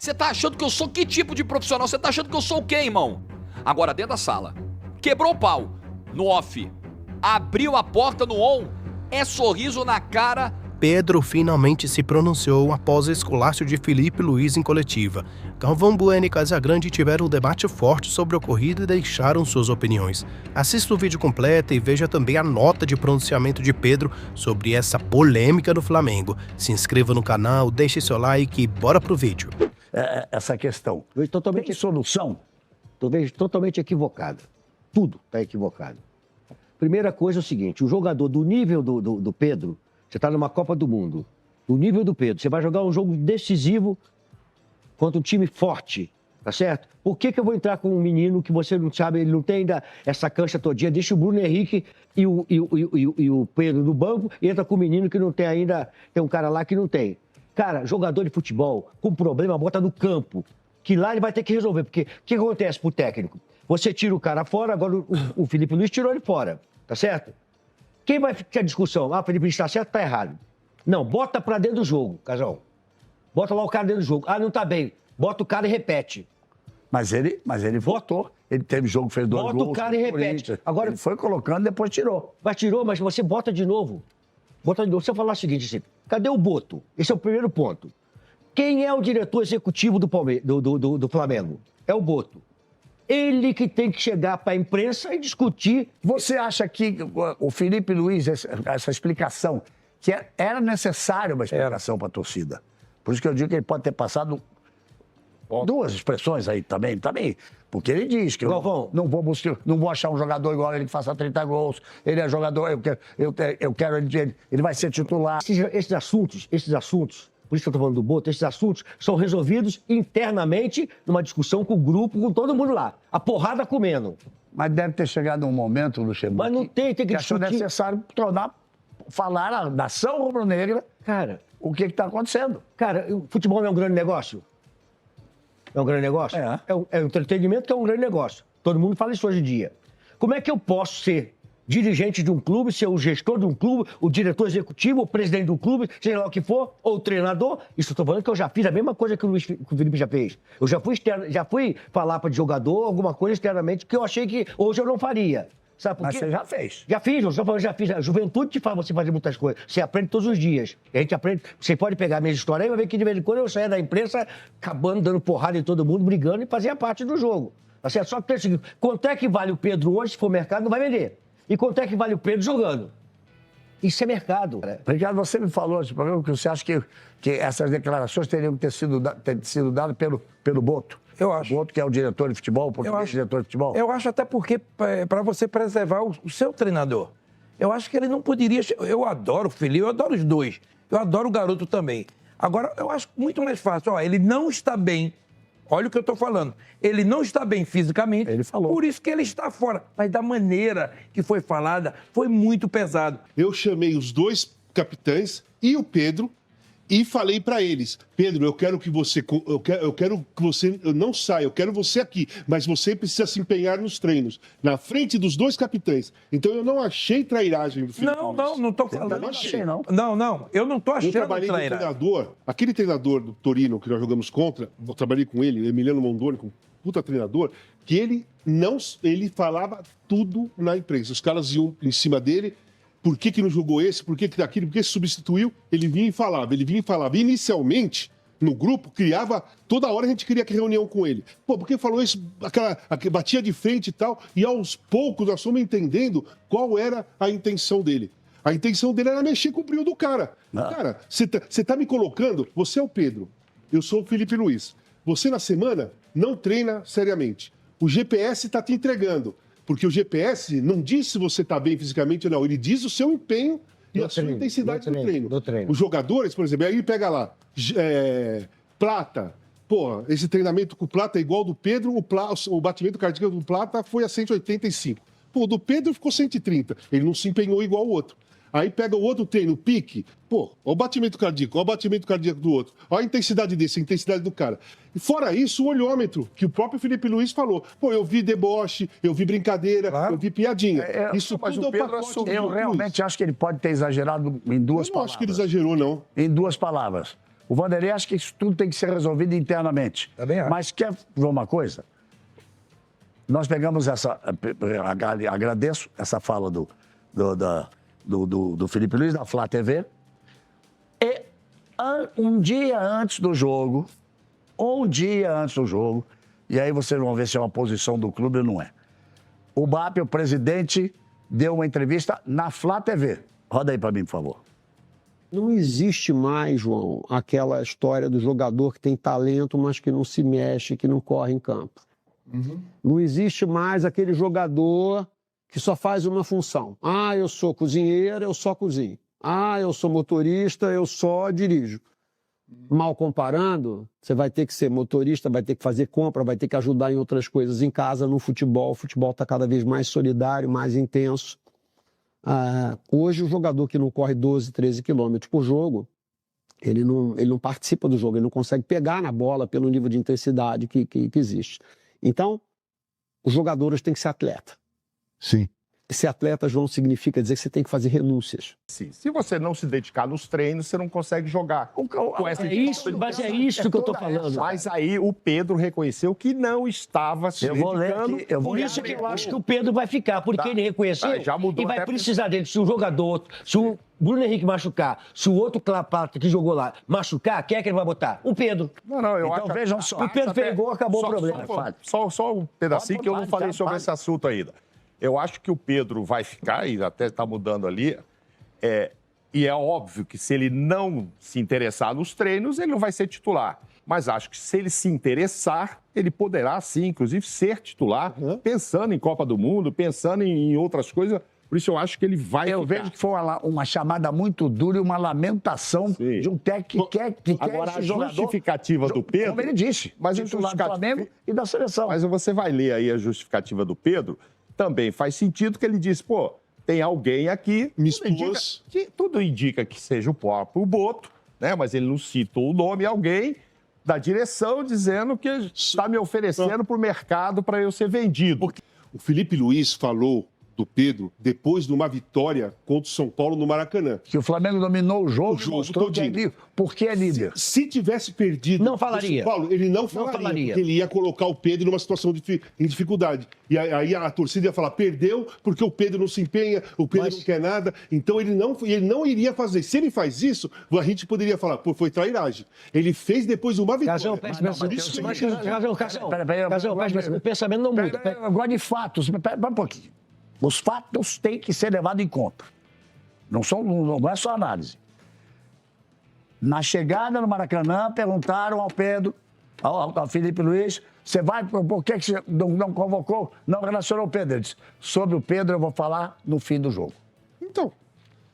Você tá achando que eu sou que tipo de profissional? Você tá achando que eu sou o quê, irmão? Agora, dentro da sala. Quebrou o pau. No off. Abriu a porta no on. É sorriso na cara. Pedro finalmente se pronunciou após o esculacho de Felipe Luiz em coletiva. Galvão Bueno e Casagrande tiveram um debate forte sobre o ocorrido e deixaram suas opiniões. Assista o vídeo completo e veja também a nota de pronunciamento de Pedro sobre essa polêmica do Flamengo. Se inscreva no canal, deixe seu like e bora pro vídeo. Essa questão. Eu vejo totalmente Tem solução? Eu vejo totalmente equivocado. Tudo está equivocado. Primeira coisa é o seguinte, o jogador do nível do Pedro, você está numa Copa do Mundo, do nível do Pedro, você vai jogar um jogo decisivo contra um time forte, tá certo? Por que eu vou entrar com um menino que você não sabe, ele não tem ainda essa cancha todinha, deixa o Bruno Henrique e o Pedro no banco e entra com o menino que não tem ainda, tem um cara lá que não tem. Cara, jogador de futebol com problema, bota no campo, que lá ele vai ter que resolver, porque o que acontece pro técnico? Você tira o cara fora, agora o Felipe Luiz tirou ele fora, tá certo? Quem vai ter a discussão? Ah, o Felipe Luiz tá certo, tá errado. Não, bota pra dentro do jogo, Casal. Bota lá o cara dentro do jogo. Ah, não tá bem. Bota o cara e repete. Mas ele votou. Ele teve jogo, fez 2 gols. Bota o cara e repete. Agora, ele foi colocando, depois tirou. Mas tirou, mas você bota de novo. Bota de novo. Você falar o seguinte, assim, cadê o Boto? Esse é o primeiro ponto. Quem é o diretor executivo do Flamengo? É o Boto. Ele que tem que chegar para a imprensa e discutir. Você acha que o Felipe Luiz, essa explicação, que era necessária uma explicação para a torcida? Por isso que eu digo que ele pode ter passado 2 expressões aí também. Porque ele diz que Galvão, não vou achar um jogador igual ele que faça 30 gols. Ele é jogador, eu quero ele vai ser titular. Esses assuntos, por isso que eu estou falando do Boto, esses assuntos são resolvidos internamente numa discussão com o grupo, com todo mundo lá. A porrada comendo. Mas deve ter chegado um momento, Luxemburgo, Mas não tem que achou discutir. necessário falar à nação rubro-negra, Cara, o que está acontecendo. Cara, o futebol não é um grande negócio? É um grande negócio? É. É um entretenimento que é um grande negócio. Todo mundo fala isso hoje em dia. Como é que eu posso ser dirigente de um clube, ser o gestor de um clube, o diretor executivo, o presidente do clube, seja lá o que for, ou o treinador? Isso eu tô falando que eu já fiz a mesma coisa que o Felipe já fez. Eu já fui falar para jogador alguma coisa externamente que eu achei que hoje eu não faria. Sabe por Mas quê? você já fez. Já fiz, já fiz. A juventude te faz você fazer muitas coisas. Você aprende todos os dias. A gente aprende. Você pode pegar a minha história aí e vai ver que de vez em quando eu saía da imprensa acabando, dando porrada em todo mundo, brigando e fazia parte do jogo. Tá certo? Só que tem o seguinte: quanto é que vale o Pedro hoje, se for mercado, não vai vender. E quanto é que vale o Pedro jogando? Isso é mercado. Ricardo, você me falou nesse programa que você acha que essas declarações teriam que ter sido dadas pelo Boto. Eu acho. O Boto, que é o diretor de futebol, diretor de futebol. Eu acho até porque, para você preservar o seu treinador, eu acho que ele não poderia... Eu adoro o Felipe, eu adoro os dois. Eu adoro o garoto também. Agora, eu acho muito mais fácil. Ó, ele não está bem. Olha o que eu estou falando. Ele não está bem fisicamente. Ele falou. Por isso que ele está fora. Mas da maneira que foi falada, foi muito pesado. Eu chamei os 2 capitães e o Pedro e falei para eles: Pedro, eu quero que você não saia, eu quero você aqui, mas você precisa se empenhar nos treinos, na frente dos 2 capitães. Então eu não achei trairagem do Felipe Luiz. Não estou falando. Eu não achei, não. Não, eu não estou achando Eu trabalhei com o treinador, aquele treinador do Torino que nós jogamos contra, eu trabalhei com ele, Emiliano Mondoni, com um puta treinador, que ele falava tudo na imprensa. Os caras iam em cima dele. Por que não jogou esse? Por que daquilo? Por que se substituiu? Ele vinha e falava. Inicialmente, no grupo, toda hora a gente queria reunião com ele. Pô, por que falou isso? Batia de frente e tal. E aos poucos nós fomos entendendo qual era a intenção dele. A intenção dele era mexer com o brilho do cara. Cara, você tá me colocando... Você é o Pedro, eu sou o Felipe Luiz. Você, na semana, não treina seriamente. O GPS está te entregando. Porque o GPS não diz se você está bem fisicamente ou não. Ele diz o seu empenho e a sua intensidade do treino. Os jogadores, por exemplo, aí ele pega lá, Plata. Pô, esse treinamento com o Plata é igual ao do Pedro, o batimento cardíaco do Plata foi a 185. Pô, o do Pedro ficou 130. Ele não se empenhou igual ao outro. Aí pega o outro treino, o pique, pô, olha o batimento cardíaco do outro, olha a intensidade desse, a intensidade do cara. E fora isso, o olhômetro, que o próprio Felipe Luiz falou. Pô, eu vi deboche, eu vi brincadeira, eu vi piadinha. Isso mas tudo o Pedro é o pacote do Eu Felipe realmente Luiz. acho que ele pode ter exagerado em 2 Eu não palavras. acho que ele exagerou, não. Em 2 palavras. O Vanderlei acha que isso tudo tem que ser resolvido internamente. Também acho. Mas quer ver uma coisa? Nós pegamos essa... Agradeço essa fala do Felipe Luiz, da Flá TV. E um dia antes do jogo, e aí vocês vão ver se é uma posição do clube ou não é. O BAP, o presidente, deu uma entrevista na Flá TV. Roda aí para mim, por favor. Não existe mais, João, aquela história do jogador que tem talento, mas que não se mexe, que não corre em campo. Não existe mais aquele jogador que só faz uma função. Ah, eu sou cozinheiro, eu só cozinho. Ah, eu sou motorista, eu só dirijo. Mal comparando, você vai ter que ser motorista, vai ter que fazer compra, vai ter que ajudar em outras coisas em casa, no futebol. O futebol está cada vez mais solidário, mais intenso. Hoje, o jogador que não corre 12, 13 quilômetros por jogo, ele não participa do jogo, ele não consegue pegar na bola pelo nível de intensidade que existe. Então, os jogadores têm que ser atleta. Sim. Ser atleta, João, significa dizer que você tem que fazer renúncias. Sim. Se você não se dedicar nos treinos, você não consegue jogar. É isso que eu estou falando. Mas aí o Pedro reconheceu que não estava se Eu vou ler dedicando. aqui. Por isso que eu acho que o Pedro vai ficar, porque ele reconheceu Já mudou e vai até precisar dele. Se o jogador, se o Bruno Henrique machucar, se o outro Clapata que jogou lá machucar, quem é que ele vai botar? O Pedro. Não, eu Então acho... vejam só. O Pedro fez gol, acabou o problema. Só um pedacinho que eu não falei sobre esse assunto ainda. Eu acho que o Pedro vai ficar, e até está mudando ali, e é óbvio que se ele não se interessar nos treinos, ele não vai ser titular. Mas acho que se ele se interessar, ele poderá sim, inclusive, ser titular, pensando em Copa do Mundo, pensando em outras coisas. Por isso eu acho que ele vai Eu ficar. vejo que foi uma chamada muito dura e uma lamentação Sim. de um técnico que quer Agora, esse a jogador, justificativa do Pedro... como ele disse, Mas a titular do justificativa- Flamengo e da seleção. Mas você vai ler aí a justificativa do Pedro, também faz sentido que ele disse, pô, tem alguém aqui... Me tudo indica expôs. tudo indica que seja o próprio Boto, né? Mas ele não citou o nome, alguém da direção dizendo que está me oferecendo para o mercado para eu ser vendido. O Felipe Luiz falou do Pedro depois de uma vitória contra o São Paulo no Maracanã. Que o Flamengo dominou o jogo, mostrou que é todinho. líder, porque é líder. Se tivesse perdido Não falaria. o São Paulo, ele não falaria. Porque ele ia colocar o Pedro numa situação em dificuldade. E aí a torcida ia falar, perdeu porque o Pedro não se empenha, o Pedro não quer nada. Então ele não iria fazer. Se ele faz isso, a gente poderia falar, pô, foi trairagem. Ele fez depois de uma vitória. Casão, o pensamento não muda. Eu gosto de fatos. Pera um pouquinho. Os fatos têm que ser levados em conta. Não é só análise. Na chegada no Maracanã, perguntaram ao Pedro, ao Felipe Luiz, você vai, por que você não convocou, não relacionou o Pedro? Ele disse, sobre o Pedro eu vou falar no fim do jogo. Então,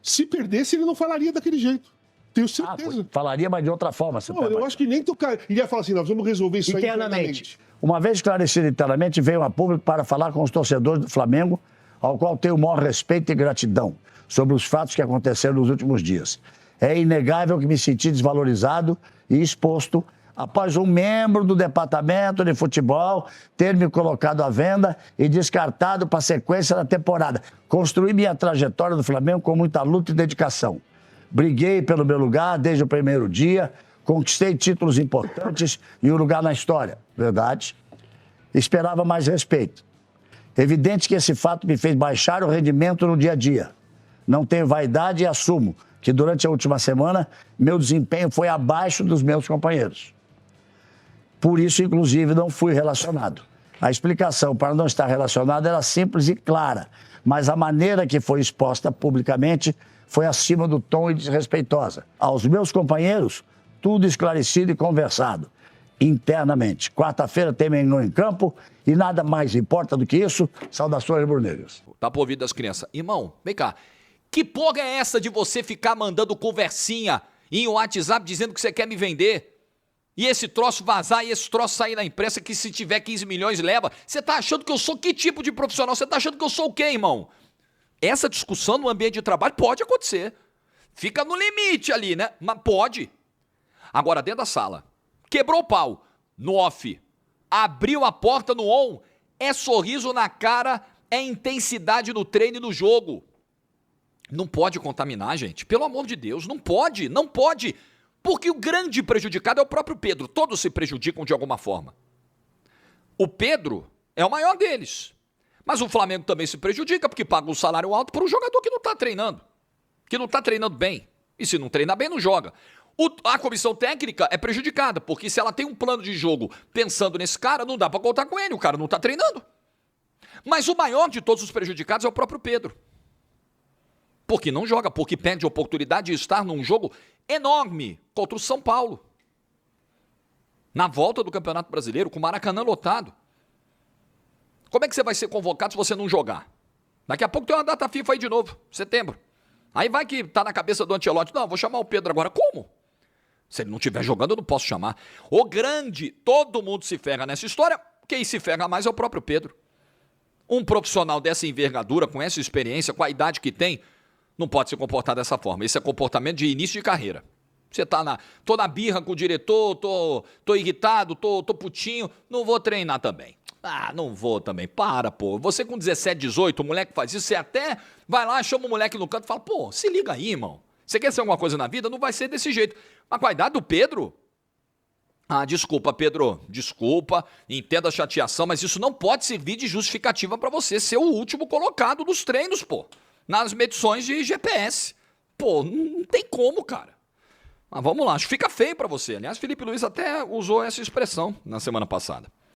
se perdesse, ele não falaria daquele jeito. Tenho certeza. Falaria, mas de outra forma. Não, eu acho que nem tocar. Ele ia falar assim, nós vamos resolver isso aí internamente. Uma vez esclarecido internamente, veio a público para falar com os torcedores do Flamengo, ao qual tenho o maior respeito e gratidão sobre os fatos que aconteceram nos últimos dias. É inegável que me senti desvalorizado e exposto após um membro do departamento de futebol ter me colocado à venda e descartado para a sequência da temporada. Construí minha trajetória do Flamengo com muita luta e dedicação. Briguei pelo meu lugar desde o primeiro dia, conquistei títulos importantes e um lugar na história. Verdade. Esperava mais respeito. Evidente que esse fato me fez baixar o rendimento no dia a dia. Não tenho vaidade e assumo que durante a última semana meu desempenho foi abaixo dos meus companheiros. Por isso, inclusive, não fui relacionado. A explicação para não estar relacionado era simples e clara, mas a maneira que foi exposta publicamente foi acima do tom e desrespeitosa. Aos meus companheiros, tudo esclarecido e conversado internamente. Quarta-feira tem Mengão em campo e nada mais importa do que isso. Saudações rubro-negras. Tá pro ouvido das crianças. Irmão, vem cá. Que porra é essa de você ficar mandando conversinha em WhatsApp dizendo que você quer me vender? E esse troço vazar e esse troço sair na imprensa que se tiver 15 milhões leva. Você tá achando que eu sou que tipo de profissional? Você tá achando que eu sou o quê, irmão? Essa discussão no ambiente de trabalho pode acontecer. Fica no limite ali, né? Mas pode. Agora, dentro da sala. Quebrou o pau. No off. Abriu a porta no on. É sorriso na cara. É intensidade no treino e no jogo. Não pode contaminar, gente. Pelo amor de Deus. Não pode. Não pode. Porque o grande prejudicado é o próprio Pedro. Todos se prejudicam de alguma forma. O Pedro é o maior deles. Mas o Flamengo também se prejudica porque paga um salário alto para um jogador que não está treinando. Que não está treinando bem. E se não treinar bem, não joga. A comissão técnica é prejudicada, porque se ela tem um plano de jogo pensando nesse cara, não dá para contar com ele, o cara não está treinando. Mas o maior de todos os prejudicados é o próprio Pedro. Porque não joga, porque perde a oportunidade de estar num jogo enorme contra o São Paulo. Na volta do Campeonato Brasileiro, com o Maracanã lotado. Como é que você vai ser convocado se você não jogar? Daqui a pouco tem uma data FIFA aí de novo, setembro. Aí vai que tá na cabeça do Ancelotti, não, vou chamar o Pedro agora. Como? Se ele não estiver jogando, eu não posso chamar. O grande, todo mundo se ferra nessa história, quem se ferra mais é o próprio Pedro. Um profissional dessa envergadura, com essa experiência, com a idade que tem, não pode se comportar dessa forma. Esse é comportamento de início de carreira. Você tá tô na birra com o diretor, tô irritado, tô putinho, não vou treinar também. Ah, não vou também. Para, pô. Você com 17, 18, o moleque faz isso, você até vai lá, chama o moleque no canto e fala, pô, se liga aí, irmão. Você quer ser alguma coisa na vida? Não vai ser desse jeito. Mas com a idade do Pedro... Ah, desculpa, Pedro. Desculpa, entenda a chateação, mas isso não pode servir de justificativa pra você ser o último colocado nos treinos, pô. Nas medições de GPS. Pô, não tem como, cara. Mas vamos lá, acho que fica feio pra você. Aliás, Felipe Luiz até usou essa expressão na semana passada.